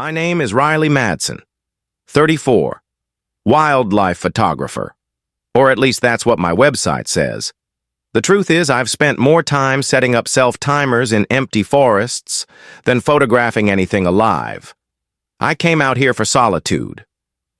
My name is Riley Madsen, 34, wildlife photographer. Or at least that's what my website says. The truth is, I've spent more time setting up self-timers in empty forests than photographing anything alive. I came out here for solitude.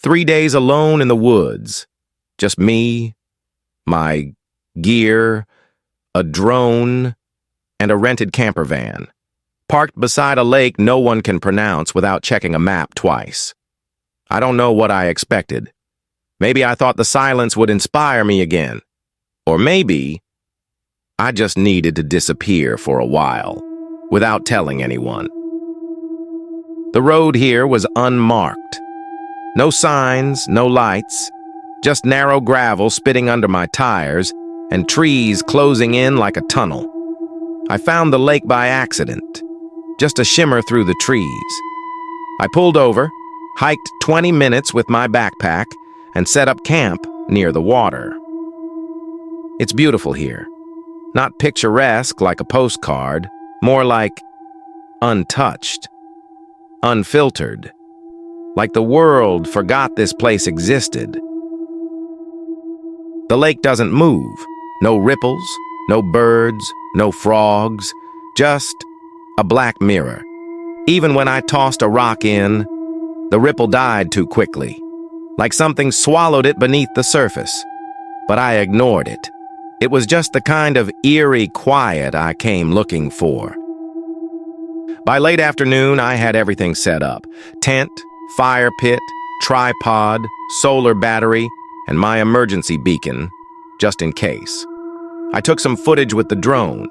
3 days alone in the woods. Just me, my gear, a drone, and a rented camper van. Parked beside a lake no one can pronounce without checking a map twice. I don't know what I expected. Maybe I thought the silence would inspire me again. Or maybe I just needed to disappear for a while, without telling anyone. The road here was unmarked. No signs, no lights, just narrow gravel spitting under my tires and trees closing in like a tunnel. I found the lake by accident, just a shimmer through the trees. I pulled over, hiked 20 minutes with my backpack, and set up camp near the water. It's beautiful here. Not picturesque like a postcard, more like untouched, unfiltered, like the world forgot this place existed. The lake doesn't move. No ripples, no birds, no frogs, just a black mirror. Even when I tossed a rock in, the ripple died too quickly, like something swallowed it beneath the surface. But I ignored it. It was just the kind of eerie quiet I came looking for. By late afternoon, I had everything set up. Tent, fire pit, tripod, solar battery, and my emergency beacon, just in case. I took some footage with the drone.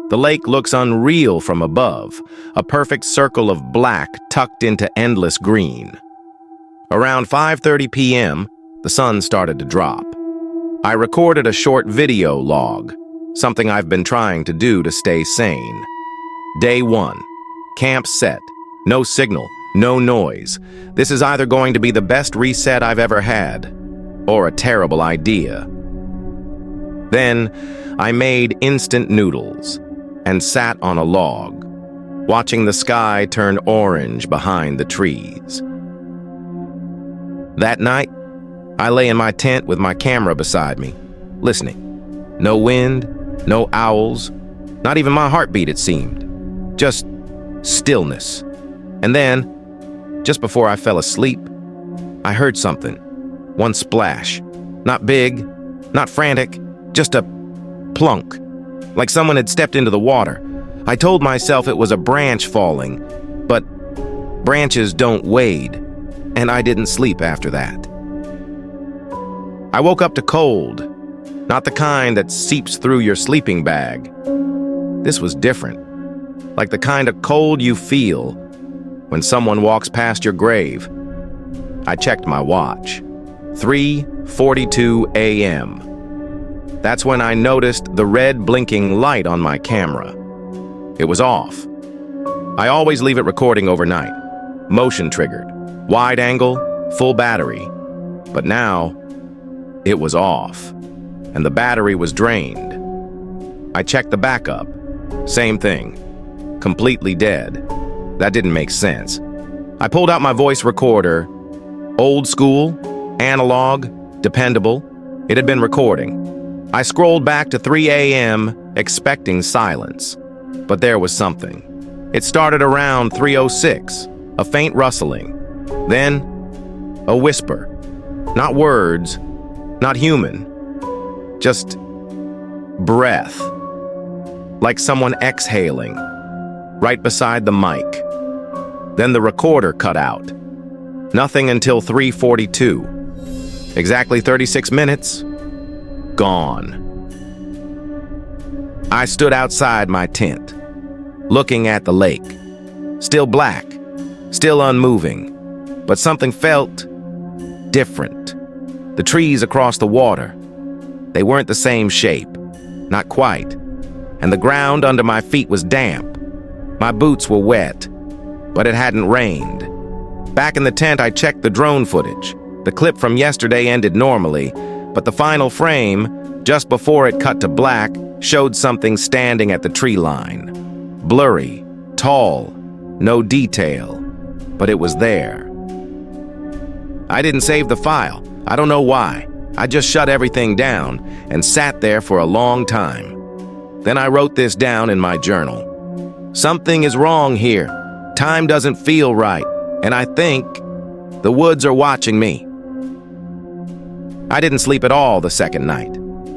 The lake looks unreal from above, a perfect circle of black tucked into endless green. Around 5:30 p.m., the sun started to drop. I recorded a short video log, something I've been trying to do to stay sane. Day 1. Camp set. No signal, no noise. This is either going to be the best reset I've ever had, or a terrible idea. Then, I made instant noodles and sat on a log, watching the sky turn orange behind the trees. That night, I lay in my tent with my camera beside me, listening. No wind, no owls, not even my heartbeat, it seemed. Just stillness. And then, just before I fell asleep, I heard something. One splash. Not big, not frantic, just a plunk, like someone had stepped into the water. I told myself it was a branch falling, but branches don't wade, and I didn't sleep after that. I woke up to cold, not the kind that seeps through your sleeping bag. This was different, like the kind of cold you feel when someone walks past your grave. I checked my watch. 3:42 a.m. That's when I noticed the red blinking light on my camera. It was off. I always leave it recording overnight. Motion triggered. Wide angle, full battery. But now, it was off. And the battery was drained. I checked the backup. Same thing. Completely dead. That didn't make sense. I pulled out my voice recorder. Old school, analog, dependable. It had been recording. I scrolled back to 3 a.m. expecting silence. But there was something. It started around 3:06, a faint rustling. Then, a whisper. Not words, not human. Just breath. Like someone exhaling, right beside the mic. Then the recorder cut out. Nothing until 3:42. Exactly 36 minutes. Gone. I stood outside my tent, looking at the lake. Still black, still unmoving, but something felt different. The trees across the water, they weren't the same shape, not quite, and the ground under my feet was damp. My boots were wet, but it hadn't rained. Back in the tent, I checked the drone footage. The clip from yesterday ended normally, but the final frame, just before it cut to black, showed something standing at the tree line. Blurry, tall, no detail. but it was there. I didn't save the file. I don't know why. I just shut everything down and sat there for a long time. Then I wrote this down in my journal. Something is wrong here. Time doesn't feel right, and I think the woods are watching me. I didn't sleep at all the second night.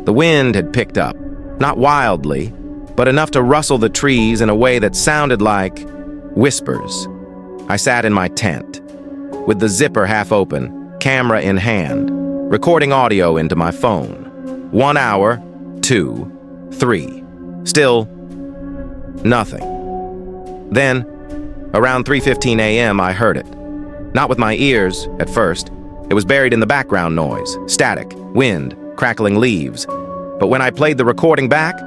The wind had picked up, not wildly, but enough to rustle the trees in a way that sounded like whispers. I sat in my tent, with the zipper half open, camera in hand, recording audio into my phone. 1 hour, 2, 3. Still, nothing. Then, around 3:15 a.m., I heard it. Not with my ears, at first. It was buried in the background noise, static, wind, crackling leaves. But when I played the recording back,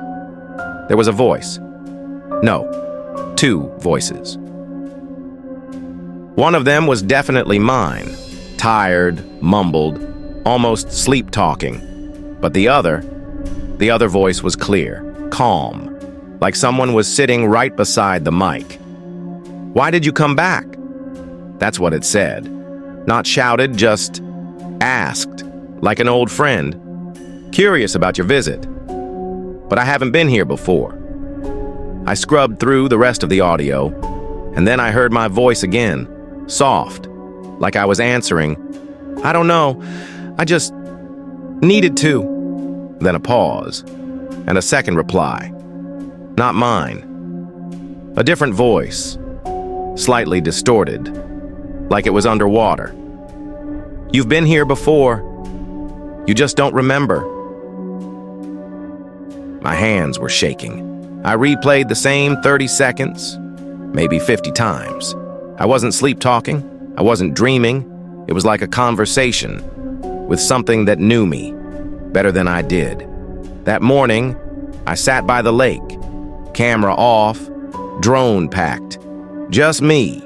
there was a voice. No, 2 voices. One of them was definitely mine, tired, mumbled, almost sleep-talking. But the other voice was clear, calm, like someone was sitting right beside the mic. "Why did you come back?" That's what it said. Not shouted, just asked, like an old friend. Curious about your visit. But I haven't been here before. I scrubbed through the rest of the audio, and then I heard my voice again, soft, like I was answering, "I don't know, I just needed to." Then a pause, and a second reply. Not mine. A different voice, slightly distorted, like it was underwater. "You've been here before. You just don't remember." My hands were shaking. I replayed the same 30 seconds, maybe 50 times. I wasn't sleep-talking. I wasn't dreaming. It was like a conversation with something that knew me better than I did. That morning, I sat by the lake, camera off, drone packed, just me.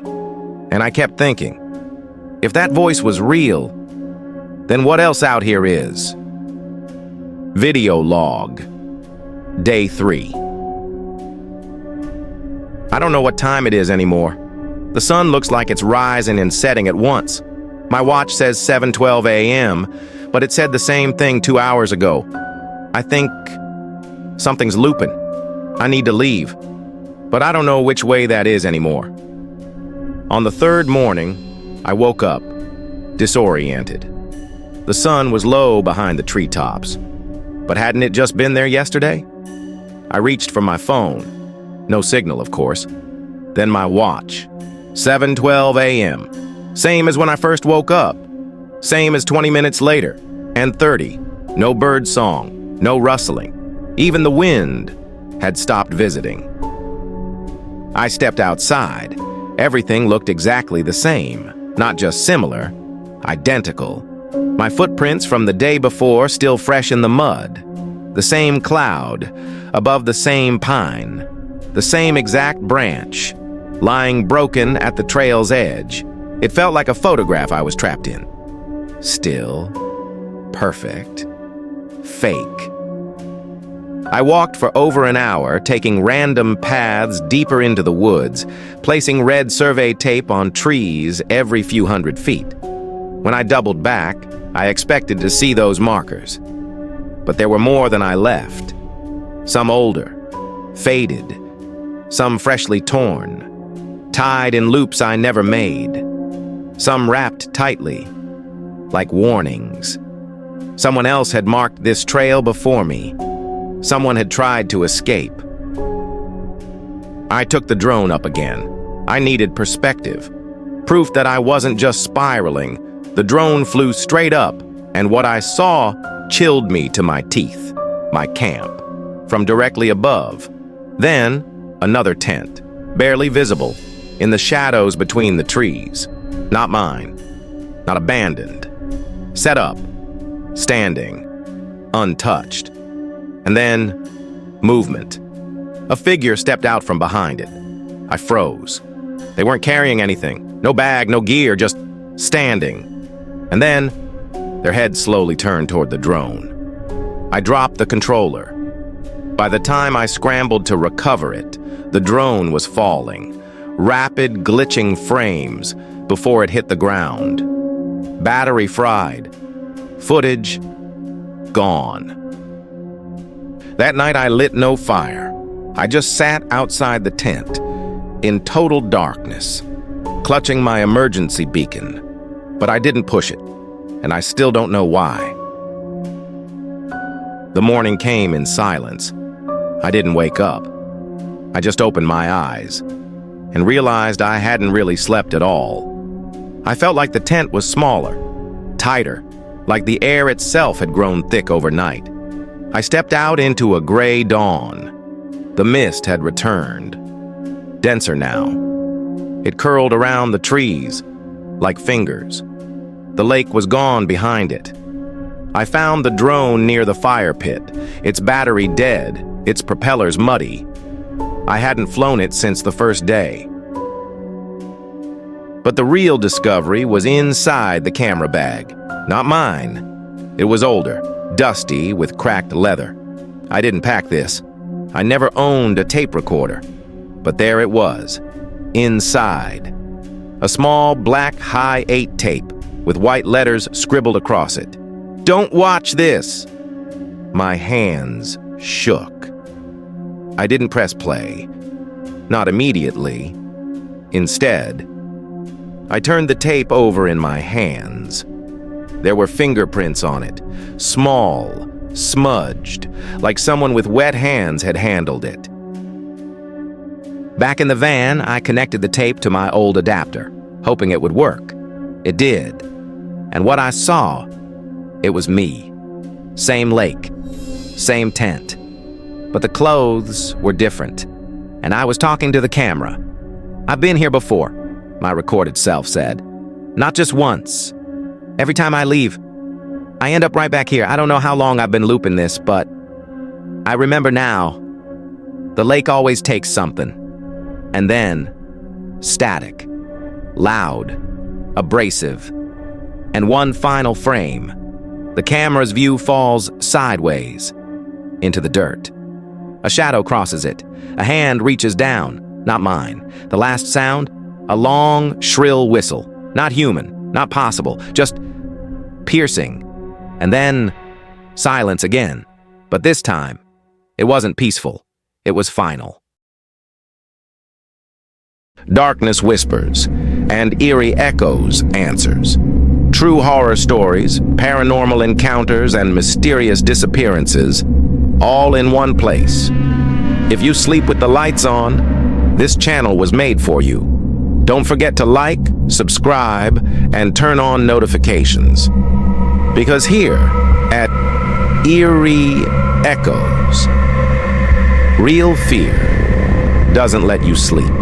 And I kept thinking, if that voice was real, then what else out here is? Video log. Day 3. I don't know what time it is anymore. The sun looks like it's rising and setting at once. My watch says 7:12 a.m., but it said the same thing 2 hours ago. I think something's looping. I need to leave, but I don't know which way that is anymore. On the third morning, I woke up, disoriented. The sun was low behind the treetops, but hadn't it just been there yesterday? I reached for my phone. No signal, of course. Then my watch. 7:12 a.m. Same as when I first woke up. Same as 20 minutes later. And 30. No bird song. No rustling. Even the wind had stopped visiting. I stepped outside. Everything looked exactly the same. Not just similar. Identical. My footprints from the day before still fresh in the mud. The same cloud, above the same pine. The same exact branch, lying broken at the trail's edge. It felt like a photograph I was trapped in. Still, perfect, fake. I walked for over an hour, taking random paths deeper into the woods, placing red survey tape on trees every few hundred feet. When I doubled back, I expected to see those markers. But there were more than I left. Some older, faded, some freshly torn, tied in loops I never made, some wrapped tightly, like warnings. Someone else had marked this trail before me. Someone had tried to escape. I took the drone up again. I needed perspective, proof that I wasn't just spiraling. The drone flew straight up, and what I saw chilled me to my teeth. My camp, from directly above. Then, another tent, barely visible, in the shadows between the trees. Not mine, not abandoned. Set up, standing, untouched. And then, movement. A figure stepped out from behind it. I froze. They weren't carrying anything. No bag, no gear, just standing. And then, their heads slowly turned toward the drone. I dropped the controller. By the time I scrambled to recover it, the drone was falling. Rapid, glitching frames, before it hit the ground. Battery fried. Footage gone. That night I lit no fire. I just sat outside the tent, in total darkness, clutching my emergency beacon. But I didn't push it, and I still don't know why. The morning came in silence. I didn't wake up. I just opened my eyes and realized I hadn't really slept at all. I felt like the tent was smaller, tighter, like the air itself had grown thick overnight. I stepped out into a gray dawn. The mist had returned, denser now. It curled around the trees like fingers. The lake was gone behind it. I found the drone near the fire pit, its battery dead, its propellers muddy. I hadn't flown it since the first day. But the real discovery was inside the camera bag. Not mine. It was older, dusty, with cracked leather. I didn't pack this. I never owned a tape recorder. But there it was, inside. A small black high 8 tape with white letters scribbled across it. "Don't watch this!" My hands shook. I didn't press play. Not immediately. Instead, I turned the tape over in my hands. There were fingerprints on it, small, smudged, like someone with wet hands had handled it. Back in the van, I connected the tape to my old adapter, hoping it would work. It did. And what I saw, it was me. Same lake, same tent. But the clothes were different, and I was talking to the camera. "I've been here before," my recorded self said. "Not just once. Every time I leave, I end up right back here. I don't know how long I've been looping this, but I remember now. The lake always takes something. And then, static, loud, abrasive, and one final frame. The camera's view falls sideways into the dirt. A shadow crosses it. A hand reaches down, not mine. The last sound, a long, shrill whistle. Not human, not possible, just piercing. And then silence again. But this time, it wasn't peaceful. It was final. Darkness whispers, and eerie echoes answers. True horror stories, paranormal encounters, and mysterious disappearances, all in one place. If you sleep with the lights on, this channel was made for you. Don't forget to like, subscribe, and turn on notifications. Because here, at Eerie Echoes, real fear doesn't let you sleep.